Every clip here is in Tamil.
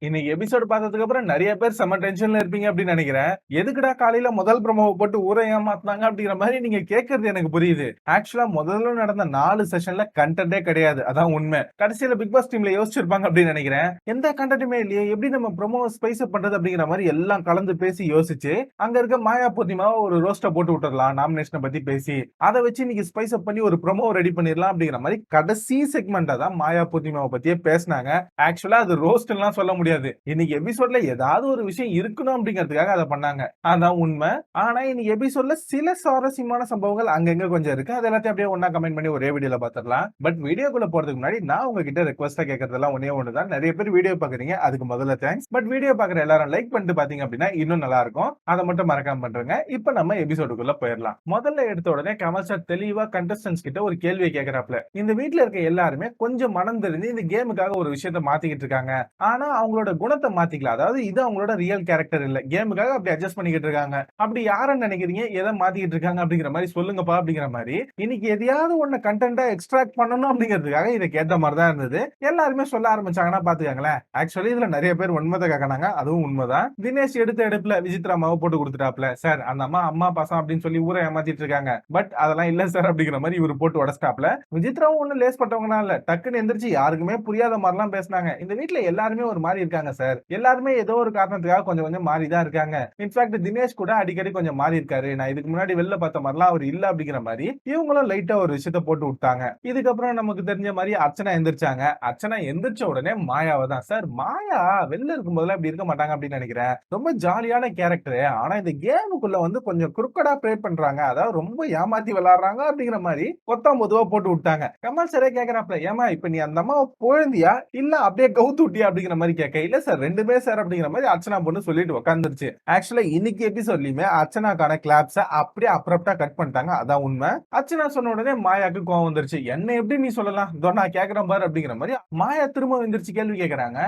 இன்னைக்கு எபிசோட் பார்த்ததுக்கு அப்புறம் நிறைய பேர் செம டென்ஷன்ல இருப்பீங்க அப்படின்னு நினைக்கிறேன். எதுக்குடா காலையில முதல் ப்ரோமோவை போட்டு ஊரை ஏமாத்துனாங்க அப்படிங்கிற மாதிரி நீங்க கேட்கறது எனக்கு புரியுது. ஆக்சுவலா முதல்ல நடந்த 4 செஷன்ல கண்டென்ட்டே கிடையாது. அதான் உண்மை. கடைசியில பிக் பாஸ் டீம்ல யோசிச்சிருப்பாங்க அப்படின்னு நினைக்கிறேன். எந்த கண்டென்ட்டுமே இல்லையே, எப்படி நம்ம ப்ரோமோவை ஸ்பைஸ் அப் பண்றது அப்படிங்கிற மாதிரி எல்லாம் கலந்து பேசி யோசிச்சு அங்க இருக்க மாயா பூர்ணிமாவை ஒரு ரோஸ்ட போட்டு விட்டுறலாம் நாமினேஷனை பத்தி பேசி, அதை வச்சு இன்னைக்கு ஸ்பைஸ் அப் பண்ணி ஒரு ப்ரோமோ ரெடி பண்ணிடலாம் அப்படிங்கிற மாதிரி கடைசி செக்மெண்ட்டை தான் மாயா பூர்ணிமாவை பத்தியே பேசினாங்க. ஆக்சுவலா அது ரோஸ்ட் எல்லாம் சொல்ல முடியாது. இன்னைக்கு எபிசோட்ல ஏதாவது ஒரு விஷயம் இருக்கணும் அப்படிங்கிறதுக்காக அதை பண்ணாங்க. அதான் உண்மை. ஆனா இன்னைக்கு எபிசோட்ல சில சுவாரஸ்யமான சம்பவங்கள் அங்கங்க கொஞ்சம் இருக்கு. அது எல்லாத்தையும் அப்படியே ஒண்ணா கமெண்ட் பண்ணி ஒரே வீடியோல பாத்துடலாம். பட் வீடியோக்குள்ள போறதுக்கு முன்னாடி நான் உங்ககிட்ட ரெக்வஸ்டா கேட்கறதெல்லாம் ஒன்னே ஒண்ணுதான். நிறைய பேர் வீடியோ பாக்குறீங்க, அதுக்கு முதல்ல தேங்க்ஸ். பட் வீடியோ பாக்குற எல்லாரும் லைக் பண்ணிட்டு பாத்தீங்க அப்படின்னா இன்னும் நல்லா இருக்கும். அதை மட்டும் மறக்காம பண்றேங்க. இப்ப நம்ம எபிசோடுக்குள்ள போயிடலாம். முதல்ல எடுத்த உடனே கமல் சார் தெளிவா கண்டஸ்டன்ஸ் கிட்ட ஒரு கேள்வியை கேட்கிறாப்ல. இந்த வீட்டுல இருக்க எல்லாருமே கொஞ்சம் மனம் தெரிஞ்சு இந்த கேமுக்காக ஒரு விஷயத்த மாத்திக்கிட்டு இருக்காங்க. ஆனா அவங்களோட குணத்தை மாத்திக்கலாம். அதாவது இது அவங்களோட ரியல் கேரக்டர் இல்ல, கேமுக்காக அப்படி அட்ஜஸ்ட் பண்ணிக்கிட்டு இருக்காங்க. அப்படி யாருன்னு நினைக்கிறீங்க, எதை மாத்திக்கிட்டு இருக்காங்க அப்படிங்கிற மாதிரி சொல்லுங்கப்பா அப்படிங்கிற மாதிரி இன்னைக்கு எதையாவது ஒண்ணு கண்டென்ட்டா எக்ஸ்ட்ராக்ட் பண்ணணும் அப்படிங்கிறதுக்காக இதை கேட்ட மாதிரி தான் இருந்தது. எல்லாருமே சொல்ல ஆரம்பிச்சாங்கன்னா பாத்துக்காங்களேன். ஆக்சுவலி இதுல நிறைய பேர் உண்மைதை கேட்கறாங்க, அதுவும் உண்மைதான். தினேஷ் எடுத்த எடுப்புல விசித்ரா அம்மாவை போட்டு கொடுத்துட்டாப்ல. சார் அந்த அம்மா அம்மா பாசம் அப்படின்னு சொல்லி ஊரை ஏமாத்திட்டு இருக்காங்க, பட் அதெல்லாம் இல்ல சார் அப்படிங்கிற மாதிரி இவர் போட்டு உடச்சிட்டாப்ல. விசித்ராவும் ஒண்ணு லேஸ் பட்டவங்கன்னா இல்ல, டக்குன்னு எந்திரிச்சு யாருக்குமே புரியாத மாதிரிலாம் பேசினாங்க. இந்த வீட்டுல எல்லாருமே ஒரு மாதிரி இருக்காங்க சார், எல்லாருமே ஏதோ ஒரு காரணத்துக்காக கொஞ்சம் கொஞ்சம் மாறி தான் இருக்காங்க. இன்ஃபேக்ட் தினேஷ் கூட அடிக்கடி கொஞ்சம் மாறி இருக்காரு, நான் இதுக்கு முன்னாடி வெளில பார்த்த மாதிரிலாம் அவர் இல்ல அப்படிங்கிற மாதிரி இவங்களும் லைட்டா ஒரு விஷயத்த போட்டு விட்டாங்க. இதுக்கப்புறம் நமக்கு தெரிஞ்ச மாதிரி அர்ச்சனா எந்திரிச்சாங்க. அர்ச்சனா எந்திரிச்ச உடனே மாயாவை தான், சார் மாயா வெளில இருக்கும் போதெல்லாம் இப்படி இருக்க மாட்டாங்க அப்படின்னு நினைக்கிறேன், ரொம்ப ஜாலியான கேரக்டர், ஆனா இந்த கேமுக்குள்ள வந்து கொஞ்சம் குறுக்கடா ப்ளே பண்றாங்க, அதாவது ரொம்ப ஏமாத்தி விளையாடுறாங்க அப்படிங்கிற மாதிரி கொத்தாம் பொதுவா போட்டு விட்டாங்க. கமல் சரே கேக்குறாப்ல, ஏமா இப்ப நீ அந்த அம்மாவை பொழுந்தியா இல்ல அப்படியே கவுத்து விட்டியா அப்படிங்கிற மாதிரி கேட்க, இல்ல சார் ரெண்டுமே சார் அப்படிங்கிற மாதிரி அர்ச்சனா பொண்ணு சொல்லிட்டு உட்காந்துருச்சு. ஆக்சுவலா இன்னைக்கு எபிசோட்லயுமே அர்ச்சனாக்கான கிளாப்ஸ் அப்படியே அப்ரப்டா கட் பண்ணிட்டாங்க, அதான் உண்மை. அர்ச்சனா சொன்ன உடனே மாயாக்கு கோவம் வந்துருச்சு. என்ன எப்படி நீ சொல்லலாம், இதோ நான் கேக்குறேன் பாரு அப்படிங்கிற மாதிரி மாயா திரும்ப வந்துருச்சு கேள்வி கேக்குறாங்க.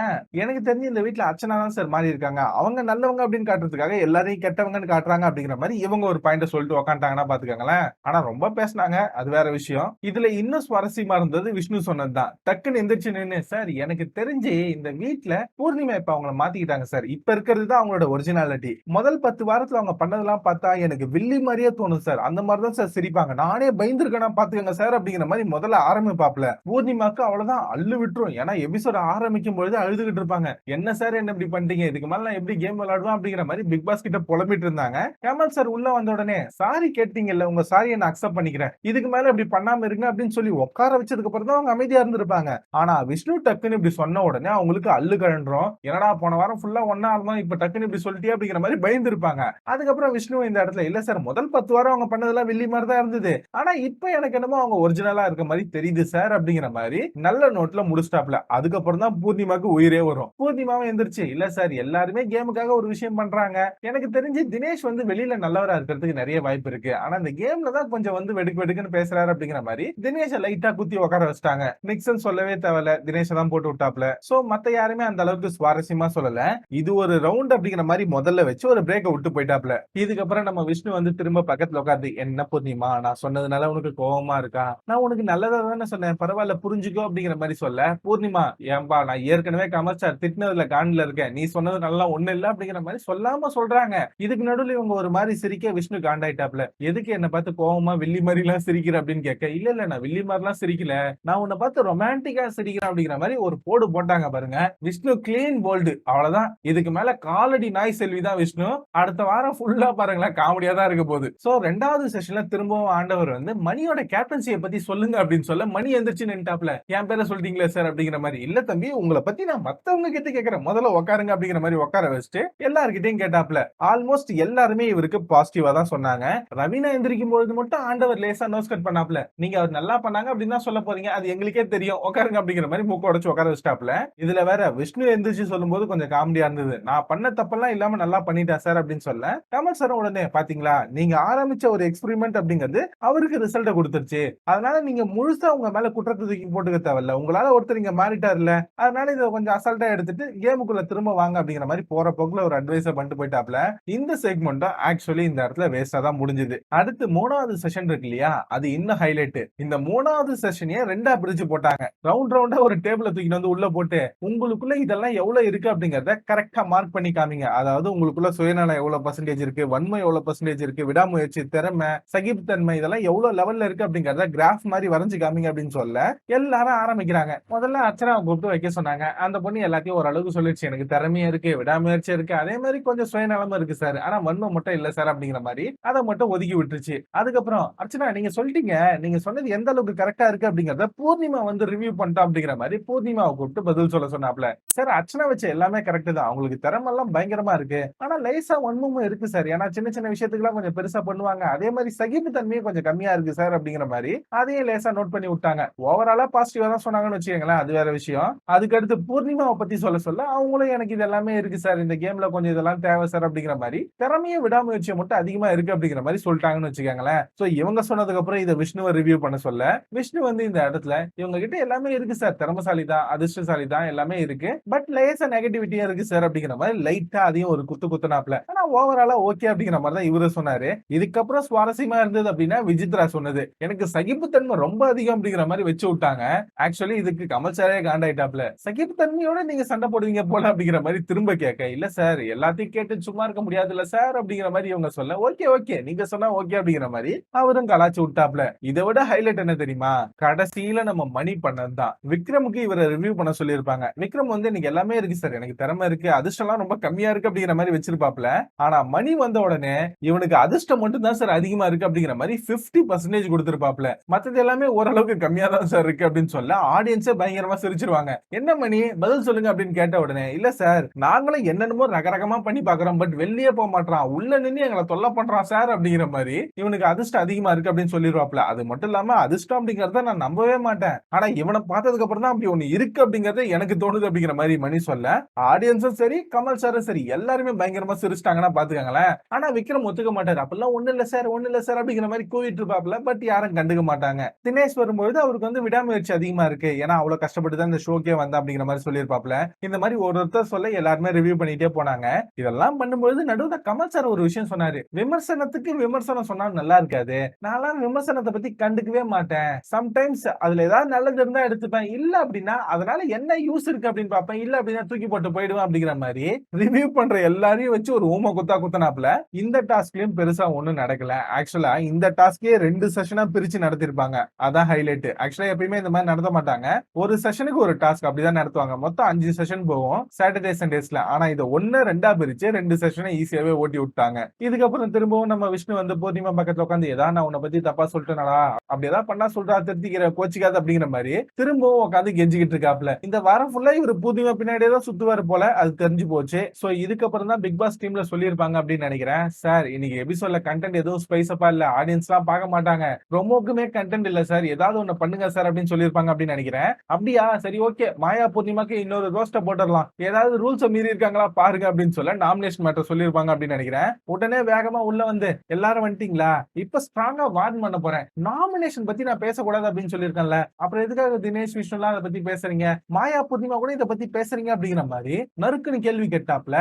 எனக்கு தெரிஞ்சு இந்த வீட்டுல அர்ச்சனா தான் சார் மாறி இருக்காங்க, அவங்க நல்லவங்க அப்படின்னு காட்டுறதுக்காக எல்லாரையும் கெட்டவங்கன்னு காட்டுறாங்க அப்படிங்கிற மாதிரி இவங்க ஒரு பாயிண்ட சொல்லிட்டு உட்காந்துட்டாங்கன்னா பாத்துக்கோங்களேன். ஆனா ரொம்ப பேசினாங்க, அது வேற விஷயம். இதுல இன்னும் சுவாரஸ்யமா இருந்தது விஷ்ணு சொன்னதுதான். டக்குன்னு எந்திரிச்சு நின்னு, சார் எனக்கு தெரிஞ்சு இந்த வீட்டுல பூர்ணிமா இப்ப அவங்கள மாத்திக்கிட்டாங்க சார், இப்ப இருக்கிறது தான் அவங்களோட ஒரிஜினாலிட்டி. முதல் 10 வாரத்துல அவங்க பண்ணதெல்லாம் பார்த்தா எனக்கு வில்லி மாதிரியே தோணும் சார், அந்த மாதிரி தான் சார் சிரிப்பாங்க, நானே பயந்துருக்கேனா பாத்துக்கங்க சார் அப்படிங்கிற மாதிரி முதல்ல ஆரம்பிப்பாப்ல. பூர்ணிமாக்கு அவ்வளவுதான் அள்ளு விட்டுரும். ஏன்னா எபிசோட் ஆரம்பிக்கும் பொழுது அழுதுகிட்டு இருப்பாங்க, என்ன சார் என்ன இப்படி பண்ணிட்டீங்க, இதுக்கு மேல நான் எப்படி கேம் விளையாடுவேன் அப்படிங்கிற மாதிரி பிக் பாஸ் கிட்ட புலம்பிட்டு இருந்தாங்க. கமல் சார் உள்ள வந்த உடனே, சாரி கேட்டீங்கல்ல, உங்க சாரியை நான் அக்செப்ட் பண்ணிக்கிறேன், இதுக்கு மேல இப்படி பண்ணாம இருங்க அப்படின்னு சொல்லி உட்கார வச்சதுக்கு அப்புறம் தான் அவங்க அமைதியா இருந்திருப்பாங்க. ஆனா விஷ்ணு டக்குன்னு இப்படி சொன்ன உடனே அவங்களுக்கு அள்ளு கழன்றோம். என்னடா போன வாரம் ஃபுல்லா ஒண்ணா இருந்தோம், இப்ப டக்குன்னு இப்படி சொல்லிட்டியா அப்படிங்கிற மாதிரி பயந்து இருப்பாங்க. அதுக்கப்புறம் விஷ்ணு இந்த இடத்துல, இல்ல சார் முதல் 10 வாரம் அவங்க பண்ணதெல்லாம் வில்லி மாதிரி தான் இருந்தது, ஆனா இப்ப எனக்கு என்னமோ அவங்க ஒரிஜினலா இருக்க மாதிரி தெரியுது சார் அப்படிங்கிற மாதிரி நல்ல நோட்ல முடிச்சிட்டாப்ல. அதுக்கப்புறம் தான் பூர்ணிமாக்கு உயிரே வரும். பூர்ணிமாவும் எந்திரிச்சு, இல்ல சார் எல்லாருமே கேமுக்காக ஒரு விஷயம் பண்றாங்க, எனக்கு தெரிஞ்சு தினேஷ் வந்து வெளியில நல்லவரா இருக்கிறதுக்கு நிறைய வாய்ப்பு இருக்கு, ஆனா இந்த கேம்ல தான் கொஞ்சம் வந்து வெடுக்கு வெடுக்குன்னு பேசுறாரு அப்படிங்கிற மாதிரி தினேஷை லைட்டா குத்தி உட்கார வச்சிட்டாங்க. நிக்சன் சொல்லவே தேவையில்ல, தினேஷை தான் போட்டு விட்டாப்ல. சோ மத்த யாருமே அந்த அளவுக்கு சுவாரஸ்யமா சொல்லல. இது ஒரு ரவுண்ட் அப்படிங்கிற மாதிரி முதல்ல வச்சு ஒரு பிரேக்க விட்டு போயிட்டாப்ல. இதுக்கப்புறம் நம்ம விஷ்ணு வந்து திரும்ப பக்கத்துல உட்கார்ந்து, என்ன பூர்ணிமா நான் சொன்னதுனால உனக்கு கோவமா இருக்கா, நான் உனக்கு நல்லதா தானே சொன்னேன், பரவாயில்ல புரிஞ்சுக்கோ அப்படிங்கிற மாதிரி சொல்ல, பூர்ணிமா ஏன்பா நான் ஏற்கனவே கமர்ச்சார் திட்டினதுல காண்டில் இருக்கேன், நீ சொன்னது நல்லா ஒண்ணு இல்ல அப்படிங்கிற மாதிரி சொல்லாம சொல்றாங்க. இதுக்கு நடுவில் இவங்க ஒரு மாதிரி சிரிக்க விஷ்ணு காண்டாயிட்டாப்ல. எதுக்கு என்ன பார்த்து கோவமா வில்லி மாதிரி எல்லாம் சிரிக்கிற அப்படின்னு கேட்க, இல்ல இல்ல நான் வில்லி மாதிரி எல்லாம் சிரிக்கல, நான் உன்னை பார்த்து ரொமான்டிக்கா சிரிக்கிறேன் அப்படிங்கிற மாதிரி ஒரு போடு போட்டாங்க பாருங்க. விஷ்ணு கிளீன் போல்டு, அவ்வளவுதான். இதுக்கு மேல காலடி நாய் செல்வி தான் விஷ்ணு. அடுத்த வாரம் ஃபுல்லா பாருங்களேன் காமெடியா தான் இருக்க போகுது. சோ ரெண்டாவது செஷன்ல திரும்பவும் ஆண்டவர் வந்து மணியோட கேப்டன்சியை பத்தி சொல்லுங்க அப்படின்னு சொல்ல, மணி எந்திரிச்சு நின்ட்டாப்ல. என் பேரை சொல்லிட்டீங்களே சார் அப்படிங்கிற மாதிரி, இல்ல தம்பி உங்களை பத்தி நான் மத்தவங்க கிட்ட கேட்கிறேன், முதல்ல உட்காருங்க அப்படிங்கிற மாதிரி உட்கார வச்சுட்டு எல்லார்கிட்டையும் கேட்டாப்ல. ஆல்மோஸ்ட் எல்லாருமே இவருக்கு பாசிட்டிவா தான் சொன்னாங்க. ரவீனா எந்திரிக்கும் பொழுது மட்டும் ஆண்டவர் லேசா நோஸ் கட் பண்ணாப்ல. நீங்க அவர் நல்லா பண்ணாங்க அப்படின்னு தான் சொல்ல போறீங்க, அது எங்களுக்கே தெரியும், உட்காருங்க அப்படிங்கிற மாதிரி மூக்க உடைச்சு உட்கார வச்சுட்டாப்ல. இதுல வேற விஷ்ணு எந்திரிச்சு சொல்லும்போது கொஞ்சம் காமெடியா இருந்தது. நான் பண்ண தப்பெல்லாம் இல்லாம நல்லா பண்ணிட்டேன் சார் அப்படின்னு சொல்ல, கமல் சார் உடனே, பாத்தீங்களா நீங்க ஆரம்பிச்ச ஒரு எக்ஸ்பெரிமெண்ட் அப்படிங்கிறது அவருக்கு ரிசல்ட் கொடுத்துருச்சு, அதனால நீங்க முழுசா உங்க மேல குற்றத்தை தூக்கி போட்டுக்க தேவையில்ல, உங்களால ஒருத்தர் இங்க மாறிட்டார்ல, அதனால இதை கொஞ்சம் அசால்ட்டா எடுத்துட்டு கேமுக்குள்ள திரும்ப வாங்க அப்படிங்கிற மாதிரி போற போக்குல ஒரு அட்வைஸ் பண்ணிட்டு போயிட்டாப்ல. இந்த செக்மெண்ட்டும் ஆக்சுவலி இந்த இடத்துல வேஸ்டா தான் முடிஞ்சது. அடுத்து மூணாவது செஷன் இருக்கு இல்லையா, அது இன்னும் ஹைலைட். இந்த மூணாவது செஷனையே ரெண்டா பிரிச்சு போட்டாங்க. ரவுண்ட் ரவுண்டா ஒரு டேபிள தூக்கிட்டு வந்து உள்ள போட்டு, உங்களுக்குள்ள இதெல்லாம் இதெல்லாம் எவ்வளவு இருக்கு அப்படிங்கறத கரெக்டா மார்க் பண்ணி காமிங்க. அதாவது உங்களுக்குள்ள சுயநலம் எவ்வளவு பெர்சன்டேஜ் இருக்கு, வன்மை எவ்வளவு பெர்சன்டேஜ் இருக்கு, விடாமுயற்சி, திறமை, சகிப்புத்தன்மை இதெல்லாம் எவ்வளவு லெவல்ல இருக்கு அப்படிங்கறத கிராஃப் மாதிரி வரைஞ்சு காமிங்க அப்படின்னு சொல்ல எல்லாரும் ஆரம்பிக்கிறாங்க. முதல்ல அர்ச்சனாவை கூப்பிட்டு வைக்க சொன்னாங்க. அந்த பொண்ணு எல்லாத்தையும் ஓரளவுக்கு சொல்லிடுச்சு. எனக்கு திறமையும் இருக்கு, விடாமுயற்சி இருக்கு, அதே மாதிரி கொஞ்சம் சுயநலமும் இருக்கு சார். ஆனா வன்மை மட்டும் இல்ல சார் அப்படிங்கிற மாதிரி அதை மட்டும் ஒதுக்கி விட்டுருச்சு. அதுக்கப்புறம் அர்ச்சனா நீங்க சொல்லிட்டீங்க, நீங்க சொன்னது எந்த அளவுக்கு கரெக்டா இருக்கு அப்படிங்கறத பூர்ணிமா வந்து ரிவ்யூ பண்ணிட்டோம் அப்படிங்கிற மாதிரி பூர்ணிமாவை கூப்பிட்டு பதில் சொல்ல சொன்னாப்ல. சார் அர்ச்சனா வச்ச எல்லாமே கரெக்ட் தான். அவங்களுக்கு திறமை எல்லாம் பயங்கரமா இருக்கு. ஆனா லேசா வன்மமும் இருக்கு சார். ஏன்னா சின்ன சின்ன விஷயத்துக்கு எல்லாம் கொஞ்சம் பெருசா பண்ணுவாங்க. அதே மாதிரி சகிப்பு தன்மையும் கொஞ்சம் கம்மியா இருக்கு சார் அப்படிங்கிற மாதிரி அதையும் லேசா நோட் பண்ணி விட்டாங்க. ஓவராலா பாசிட்டிவா தான் சொன்னாங்கன்னு வச்சுக்கோங்களேன். அது வேற விஷயம். அதுக்கு அடுத்து பூர்ணிமாவை பத்தி சொல்ல அவங்களும் எனக்கு இது எல்லாமே இருக்கு சார். இந்த கேம்ல கொஞ்சம் இதெல்லாம் தேவை சார் அப்படிங்கிற மாதிரி திறமையும் விடாமுயற்சியை மட்டும் அதிகமா இருக்கு அப்படிங்கிற மாதிரி சொல்லிட்டாங்கன்னு வச்சுக்கோங்களேன். சோ இவங்க சொன்னதுக்கு அப்புறம் இதை விஷ்ணுவை ரிவ்யூ பண்ண சொல்ல விஷ்ணு வந்து இந்த இடத்துல இவங்க கிட்ட எல்லாமே இருக்கு சார். திறமசாலி தான், அதிர்ஷ்டசாலி தான், எல்லாமே இருக்கு. பட் லேசா நெகட்டிவிட்டியா இருக்கு சார் அப்படிங்கிற மாதிரி லைட்டா அதையும் ஒரு குத்துனாப்ல. ஆனா ஓவராலா ஓகே அப்படிங்கிற மாதிரி தான் இவரு சொன்னாரு. இதுக்கப்புறம் சுவாரஸ்யமா இருந்தது அப்படின்னா விசித்ரா சொன்னது. எனக்கு சகிப்புத்தன்மை ரொம்ப அதிகம் அப்படிங்கிற மாதிரி வச்சு விட்டாங்க. ஆக்சுவலி இதுக்கு கமல் சாரே காண்டாயிட்டாப்ல. சகிப்புத்தன்மையோட நீங்க சண்டை போடுவீங்க போல அப்படிங்கிற மாதிரி திரும்ப கேட்க, இல்ல சார் எல்லாத்தையும் கேட்டு சும்மா இருக்க முடியாதுல்ல சார் அப்படிங்கிற மாதிரி இவங்க சொல்ல, ஓகே நீங்க சொன்னா ஓகே அப்படிங்கிற மாதிரி அவரும் கலாச்சு விட்டாப்ல. இதை விட ஹைலைட் என்ன தெரியுமா? கடைசியில நம்ம மணி பண்ணதுதான். விக்ரமுக்கு இவரை ரிவ்யூ பண்ண சொல்லியிருப்பாங்க. விக்ரம் வந்து எனக்கு எல்லாமே இருக்கு சார், எனக்கு திறமை இருக்கு, அதிர்ஷ்டம் ரொம்ப கம்மியா இருக்கு அப்படிங்கிற மாதிரி வச்சிருப்பாப்ல. ஆனா மணி வந்த உடனே இவனுக்கு அதிர்ஷ்டம் மட்டும் தான் சார் அதிகமா இருக்கு அப்படிங்கிற மாதிரி 50% கொடுத்திருப்பாப்ல. மத்தது எல்லாமே ஓரளவுக்கு கம்மியா தான் சார் இருக்கு அப்படின்னு சொல்ல ஆடியன்ஸே பயங்கரமா சிரிச்சிருவாங்க. என்ன மணி பதில் சொல்லுங்க அப்படின்னு கேட்ட உடனே, இல்ல சார் நாங்களும் என்னென்னமோ ரகரகமா பண்ணி பாக்குறோம், பட் வெளியே போக மாட்டான், உள்ள நின்று எங்களை தொல்லை பண்றான் சார் அப்படிங்கிற மாதிரி இவனுக்கு அதிர்ஷ்டம் அதிகமா இருக்கு அப்படின்னு சொல்லிடுவாப்ல. அது மட்டும் இல்லாம அதிர்ஷ்டம் அப்படிங்கறத நான் நம்பவே மாட்டேன், ஆனா இவனை பார்த்ததுக்கு அப்புறம் தான் அப்படி ஒண்ணு இருக்கு அப்படிங்கறது எனக்கு தோணுது அப்படிங்கிற மாதிரி மணி சொல்ல ஆடியன்ஸும் சரி கமல் சாரும் சரி எல்லாருமே பயங்கரமா சிரிச்சிட்டாங்கன்னா பாத்துக்கங்களேன். ஆனா விக்ரம் ஒத்துக்க மாட்டாரு. அப்பெல்லாம் ஒண்ணு இல்ல சார் அப்படிங்கிற மாதிரி கூவிட்டு இருப்பாப்ல. பட் யாரும் கண்டுக்க மாட்டாங்க. தினேஷ் வரும்போது அவருக்கு வந்து விடாமுயற்சி அதிகமா இருக்கு, ஏன்னா அவ்வளவு கஷ்டப்பட்டு தான் இந்த ஷோக்கே வந்தா அப்படிங்கிற மாதிரி சொல்லியிருப்பாப்ல. இந்த மாதிரி ஒருத்தர் சொல்ல எல்லாருமே ரிவ்யூ பண்ணிட்டே போனாங்க. இதெல்லாம் பண்ணும்போது நடுவுல கமல் சார் ஒரு விஷயம் சொன்னாரு. விமர்சனத்துக்கு விமர்சனம் சொன்னா நல்லா இருக்காது, நான் விமர்சனத்தை பத்தி கண்டுக்கவே மாட்டேன், சம்டைம்ஸ் அதுல ஏதாவது நல்லது இருந்தா எடுத்துப்பேன், இல்ல அப்படின்னா அதனால என்ன யூஸ் இருக்கு அப்படின்னு பாப்பேன், இல்ல அப்படின்னா தூக்கி போட்டு போயிடுவேன் அப்படிங்கிற மாதிரி ரிவ்யூ பண்ற எல்லாரையும் வச்சு ஒரு ஊம குத்தானாப்ல. இந்த டாஸ்க்லயும் பெருசா ஒண்ணும் நடக்கல. ஆக்சுவலா இந்த டாஸ்கே 2 செஷனா பிரிச்சு நடத்திருப்பாங்க. அதான் ஹைலைட். ஆக்சுவலா எப்பயுமே இந்த மாதிரி நடத்த மாட்டாங்க. ஒரு செஷனுக்கு ஒரு டாஸ்க் அப்படிதான் நடத்துவாங்க. மொத்தம் 5 செஷன் போகும் சாட்டர்டே சண்டேஸ்ல. ஆனா இத 1-2 பிரிச்சு 2 செஷனை ஈஸியாவே ஓட்டி விட்டாங்க. இதுக்கப்புறம் திரும்பவும் நம்ம விஷ்ணு வந்து பூர்ணிமா பக்கத்துல உட்காந்து ஏதாவது நான் உன்னை பத்தி தப்பா சொல்லிட்டேனடா, அப்படி ஏதாவது பண்ணா சொல்றா, திருத்திக்கிற, கோச்சிக்காத அப்படிங்கிற மாதிரி திரும்பவும் உட்காந்து கெஞ்சிக்கிட்டு இருக்காப்ல. இந்த வாரம் ஃபுல்லா இவர் பூர்ணிமா பின்னாடியே தான் சுத்துவாரு போல, அது தெரிஞ்சு போச்சு. சோ இதுக்கப்புறம் தான் பிக் பாஸ் டீம்ல சொல்லியிருப்பாங்க அப்படின்னு நினைக்கிறேன். சார் இன்னைக்கு எபிசோட்ல கண்டென்ட் எதுவும் ஸ்பைஸப்பா இல்ல, ஆடியன்ஸ் எல்லாம் பார்க்க மாட்டாங்க, ரொம்பவுக்குமே கண்டென்ட் இல்ல சார், ஏதாவது ஒண்ணு பண்ணுங்க சார் அப்படின்னு சொல்லியிருப்பாங்க அப்படின்னு நினைக்கிறேன். அப்படியா, சரி ஓகே, மாயா பூர்ணிமாக்கு இன்னொரு ரோஸ்ட போட்டுடலாம், ஏதாவது ரூல்ஸ் மீறி இருக்காங்களா பாருங்க அப்படின்னு சொல்ல நாமினேஷன் மேட்டர் சொல்லியிருப்பாங்க அப்படின்னு நினைக்கிறேன். உடனே வேகமா உள்ள வந்து எல்லாரும் வந்துட்டீங்களா, இப்ப ஸ்ட்ராங்கா வார்ன் பண்ண போறேன், நாமினேஷன் பத்தி நான் பேசக்கூடாது அப்படின்னு சொல்லியிருக்கேன்ல, அப்புறம் எதுக்காக தினேஷ் விஷ்ணு எல்லாம் அதை பத்தி பேசுறீங்க, மாயா பூர்ணிமா கூட இதை பத்தி பேசுறீங்க அப்படிங்கிற மாதிரி நறுக்குன்னு கேள்வி கேட்டாப்ல.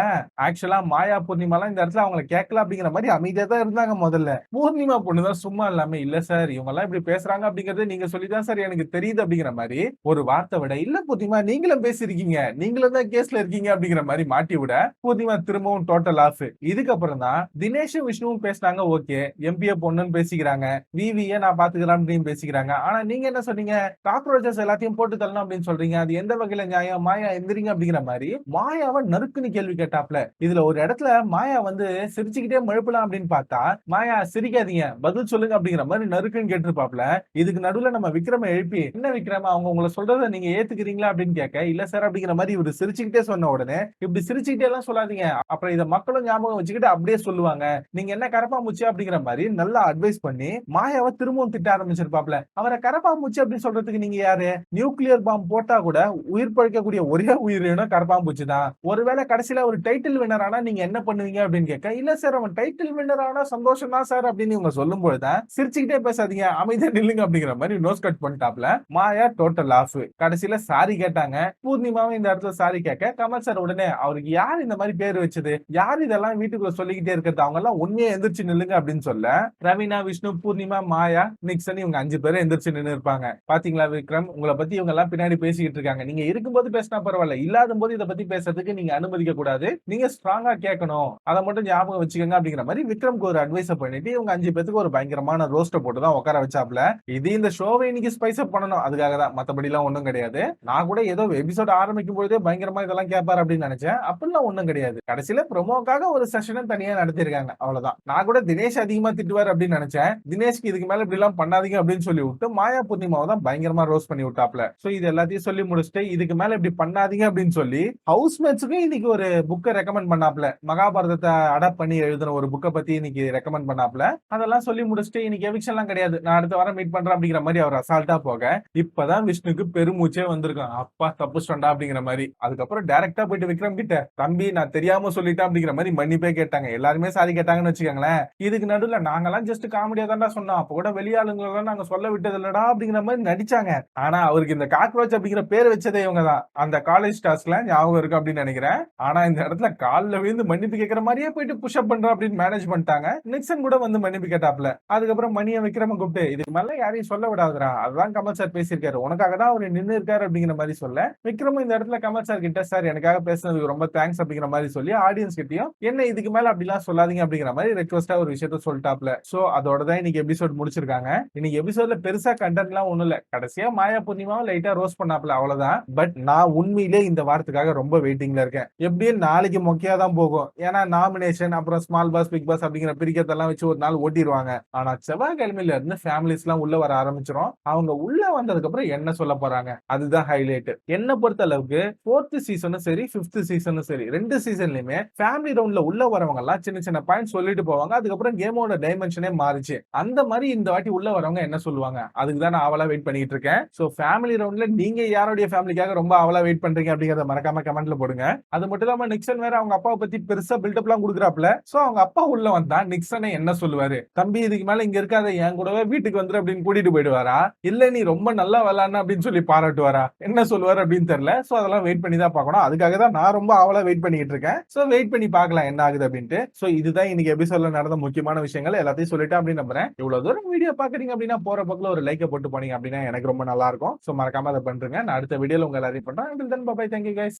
ஆக்சுவலா மாயா பூர்ணிமா எல்லாம் இந்த இடத்துல அவங்களை கேட்கல அப்படிங்கிற மாதிரி அமைதியா தான் இருந்தாங்க முதல்ல. பூர்ணிமா பொண்ணுதான் சும்மா இல்லாம, இல்ல சார் இவங்க எல்லாம் இப்படி பேசுறாங்க அப்படிங்கறது நீங்க சொல்லிதான் சார் எனக்கு தெரியுது அப்படிங்கிற மாதிரி ஒரு வார்த்தை விட, இல்ல பூர்ணிமா நீங்களும் பேசிருக்கீங்க, நீங்களும் தான் கேஸ்ல இருக்கீங்க அப்படிங்கிற மாதிரி மாட்டி விட பூர்ணிமா திரும்பவும் டோட்டல் ஆஃப். இதுக்கப்புறம் தான் தினேஷும் விஷ்ணுவும் பேசினாங்க. ஓகே, எம்பிஏ பொண்ணுன்னு பேசிக்கிறாங்க, விவிஏ நான் பாத்துக்கிறேன் அப்படின்னு பேசிக்கிறாங்க. ஆனா நீங்க என்ன சொன்னீங்க, காக்ரோச்சஸ் எல்லாத்தையும் போட்டு தள்ளணும் அப்படின்னு சொல்றீங்க, அது எந்த வகையில நியாயம், மாயா எந்திரிங்க அப்படிங்கிற மாதிரி மாயாவை நறுக்குன்னு கேள்வி கேட்டாப்ல. இதுல ஒரு இடத்துல மாயா வந்து சிரிச்சுக்கிட்டே மழுப்பலாம் அப்படின்னு பார்த்தா மாயா சிரிக்காதீங்க பதில் சொல்லுங்க அப்படிங்கிற மாதிரி நறுக்குன்னு கேட்டிருப்பாப்ல. இதுக்கு நடுவுல நம்ம விக்ரம எழுப்பி, என்ன விக்ரம அவங்க உங்களை சொல்றதை நீங்க ஏத்துக்கிறீங்களா அப்படின்னு கேட்க, இல்ல சார் அப்படிங்கிற மாதிரி இவரு சிரிச்சுக்கிட்டே சொன்ன உடனே, இப்படி சிரிச்சுக்கிட்டே எல்லாம் சொல்லாதீங்க, அப்புறம் இதை மக்களும் ஞாபகம் வச்சுக்கிட்டு அப்படியே சொல்லுவாங்க, நீங்க என்ன கரப்பாம்பூச்சி அப்படிங்கிற மாதிரி நல்லா அட்வைஸ் பண்ணி மாயாவை திரும்பவும் திட்ட ஆரம்பிச்சிருப்பாப்ல. அவரை கரப்பாம்பூச்சி அப்படின்னு சொல்றதுக்கு நீங்க யாரு, நியூக்ளியர் பாம்பு போட்டா கூட உயிர் பழிக்கக்கூடிய ஒரே உயிரினம் கரப்பாம்பூச்சி தான், ஒருவேளை கடைசியில ஒரு டைட்டில் வினர் ஆனா நீங்க என்ன பண்ணுவீங்க சொன்னீங்க அப்படின்னு கேட்க, இல்ல சார் அவன் டைட்டில் வின்னர் ஆனா சந்தோஷம் தான் சார் அப்படின்னு இவங்க சொல்லும்போது தான், சிரிச்சுக்கிட்டே பேசாதீங்க அமைதியா நில்லுங்க அப்படிங்கிற மாதிரி நோஸ் கட் பண்ணிட்டாப்ல. Maya total off. கடைசியில சாரி கேட்டாங்க. பூர்ணிமாவும் இந்த இடத்துல சாரி கேட்க, கமல் சார் உடனே அவருக்கு யார் இந்த மாதிரி பேர் வச்சது, யார் இதெல்லாம் வீட்டுக்குள்ள சொல்லிக்கிட்டே இருக்கிறது, அவங்க எல்லாம் உண்மையா எந்திரிச்சு நில்லுங்க அப்படின்னு சொல்ல, ரவீனா, விஷ்ணு, பூர்ணிமா, மாயா, நிக்சன் இவங்க 5 பேரும் எந்திரிச்சு நின்னு இருப்பாங்க. பாத்தீங்களா விக்ரம், உங்களை பத்தி இவங்க எல்லாம் பின்னாடி பேசிக்கிட்டு இருக்காங்க. நீங்க இருக்கும்போது பேசினா பரவாயில்ல, இல்லாத போது இதை பத்தி பேசுறதுக்கு நீங்க அனுமதிக்க கூடாது. நீங்க ஸ்ட்ராங்கா கேட்கணும். அதை மட்டும் ஞாபகம் வச்சுக்கோங்க அப்படிங்கிற மாதிரி விக்ரம்க்கு ஒரு அட்வைஸ் பண்ணிட்டு இவங்க 5 பேத்துக்கு ஒரு பயங்கரமான ரோஸ்ட போட்டு தான் உட்கார வச்சாப்ல. இது இந்த ஷோவை இன்னைக்கு ஸ்பைஸ் அப் பண்ணணும், அதுக்காக தான். மத்தபடி எல்லாம் ஒண்ணும் கிடையாது. நான் கூட ஏதோ எபிசோட் ஆரம்பிக்கும் பொழுதே பயங்கரமா இதெல்லாம் கேட்பாரு அப்படின்னு நினைச்சேன். அப்படிலாம் ஒண்ணும் கிடையாது. கடைசியில ப்ரோமோக்காக ஒரு செஷனும் தனியா நடத்திருக்காங்க, அவ்வளவுதான். நான் கூட தினேஷ் அதிகமா திட்டுவார் அப்படின்னு நினைச்சேன். தினேஷ்க்கு இதுக்கு மேல இப்படி எல்லாம் பண்ணாதீங்க அப்படின்னு சொல்லி விட்டு மாயா பூர்ணிமாவை தான் பயங்கரமா ரோஸ்ட் பண்ணி விட்டாப்ல. சோ இது எல்லாத்தையும் சொல்லி முடிச்சுட்டு இதுக்கு மேல இப்படி பண்ணாதீங்க அப்படின்னு சொல்லி ஹவுஸ்மேட்ஸுக்கும் இன்னைக்கு ஒரு புக்கை ரெக்கமெண்ட் பண்ணாப்ல. மகாபாரதத்தை அடாப்ட் பண்ணி எழுதின ஒரு புக்கை பத்தி இன்னைக்கு ரெக்கமெண்ட் பண்ணாப்ல. அதெல்லாம் சொல்லி முடிச்சுட்டு இன்னைக்கு எவிக்ஷன் எல்லாம் கிடையாது, நான் அடுத்த வாரம் மீட் பண்றேன் அப்படிங்கிற மாதிரி அவர் அசால்ட்டா போக, இப்பதான் விஷ்ணுக்கு பெருமூச்சே வந்திருக்கான். அப்பா தப்புஸ்டா அப்படிங்கிற மாதிரி. அதுக்கப்புறம் டைரக்டா போயிட்டு விக்ரம் கிட்ட, தம்பி நான் தெரியாம சொல்லிட்டேன் அப்படிங்கிற மாதிரி மன்னிப்பே கேட்டாங்க. எல்லாருமே சாரி கேட்டாங்கன்னு வச்சுக்கோங்களேன். இதுக்கு நடுவுல நாங்கெல்லாம் ஜஸ்ட் காமெடியா தான்டா சொன்னோம், அப்ப கூட வெளியாளுங்களெல்லாம் நாங்க சொல்ல விட்டது இல்லடா அப்படிங்கிற மாதிரி நடிச்சாங்க. ஆனா அவருக்கு இந்த காக்ரோச் அப்படிங்கிற பேர் வச்சதே இவங்க தான். அந்த காலேஜ் ஸ்டார்ஸ்ல ஞாபகம் இருக்கு அப்படின்னு நினைக்கிறேன். ஆனா இந்த இடத்துல கால்ல விழுந்து மன்னிப்பு கேட்கிற மாதிரியே போயிட்டு புஷ்அப் பண்ற அப்படின்னு மேனேஜ் பண்ணிட்டாங்க. நிக்சன் கூட வந்து மன்னிப்பு கேட்டாப்ல. அதுக்கப்புறம் மணியை விக்ரம கூப்பிட்டு, இதுக்கு மேல யாரையும் சொல்ல விடாதுடா, அதுதான் கமல் சார் பேசியிருக்காரு, உனக்காக தான் அவர் நின்று இருக்காரு அப்படிங்கிற மாதிரி சொல்ல, விக்ரமும் இந்த இடத்துல கமல் சார் கிட்ட, சார் எனக்காக பேசுனதுக்கு ரொம்ப தேங்க்ஸ் அப்படிங்கிற மாதிரி சொல்லி ஆடியன்ஸ் கிட்டயும் என்ன இதுக்கு மேல அப்படிலாம் சொல்லாதீங்க அப்படிங்கிற மாதிரி ரெக்வஸ்டா ஒரு விஷயத்த சொல்லிட்டாப்ல. சோ அதோட தான் இன்னைக்கு எபிசோட் முடிச்சிருக்காங்க. இன்னைக்கு எபிசோட்ல பெருசா கண்டென்ட் எல்லாம் ஒண்ணும் இல்ல. கடைசியா மாயா பூர்ணிமாவும் லைட்டா ரோஸ்ட் பண்ணாப்ல, அவ்வளவுதான். பட் நான் உண்மையிலே இந்த வாரத்துக்காக ரொம்ப வெயிட்டிங்ல இருக்கேன். எப்படியும் நாளைக்கு மொக்கையா தான் போகும். ஏன்னா நாமினேஷன் அப்புறம் ஸ்மால் பாஸ் பிக் பாஸ் அப்படிங்கிற பிரிக்கத்தெல்லாம் வச்சு ஒரு நாள் ஓட்டிடுவாங்க. ஆனா செவ்வாய்க்கிழமையில இருந்து ஃபேமிலிஸ் எல்லாம் உள்ள வர ஆரம்பிச்சிரும். அவங்க உள்ள வந்ததுக்கு அப்புறம் என்ன சொல்ல போறாங்க, அதுதான் ஹைலைட். என்ன பொறுத்த அளவுக்கு 4th சீசனும் சரி 5th சீசனும் சரி 2 சீசன்லயுமே ஃபேமிலி ரவுண்ட்ல உள்ள வரவங்க எல்லாம் சின்ன சின்ன பாயிண்ட் சொல்லிட்டு போவாங்க. அதுக்கப்புறம் கேமோட டைமென்ஷனே மாறிச்சு. அந்த மாதிரி இந்த வாட்டி உள்ள வரவங்க என்ன சொல்லுவாங்க, அதுக்கு தான் நான் ஆவலா வெயிட் பண்ணிட்டு இருக்கேன். சோ ஃபேமிலி ரவுண்ட்ல நீங்க யாருடைய ஃபேமிலிக்காக ரொம்ப ஆவலா வெயிட் பண்றீங்க அப்படிங்கறத மறக்காம கமெண்ட்ல போடுங்க. அது மட்டும் இல்லாம நிக்சன் வேற அவங்க அப்பாவை பத்தி பெருசா பில்டப் எல்லாம் கொடுக்குறாப்ல. சோ அவங்க அப்பா உள்ள வந்தா நிக்சனை என்ன சொல்லுவாரு, தம்பி இதுக்கு மேல இங்க இருக்காத, என் கூடவே வீட்டுக்கு வந்துரு அப்படின்னு கூட்டிட்டு போயிடுவாரா, இல்ல நீ ரொம்ப நல்லா விளையாடுன அப்படின்னு சொல்லி பாராட்டுவாரா, என்ன சொல்லுவாரு அப்படின்னு தெரியல. சோ அதெல்லாம் வெயிட் பண்ணி தான் பார்க்கணும். அதுக்காக தான் நான் ரொம்ப ஆவலா வெயிட் பண்ணிட்டு இருக்கேன். சோ வெயிட் பண்ணி பார்க்கலாம் என்ன ஆகுது அப்படின்ட்டு. சோ இதுதான் இன்னைக்கு எபிசோட்ல நடந்த முக்கியமான விஷயங்கள் எல்லாத்தையும் சொல்லிட்டேன் அப்படின்னு நம்புறேன். இவ்வளவு தூரம் வீடியோ பாக்குறீங்க அப்படின்னா போற பக்கத்துல ஒரு லைக்கை போட்டு போனீங்க அப்படின்னா எனக்கு ரொம்ப நல்லா இருக்கும். சோ மறக்காம அதை பண்றேங்க. நான் அடுத்த வீடியோல உங்க எல்லாரையும் பண்றேன். Until then, bye bye, thank you guys.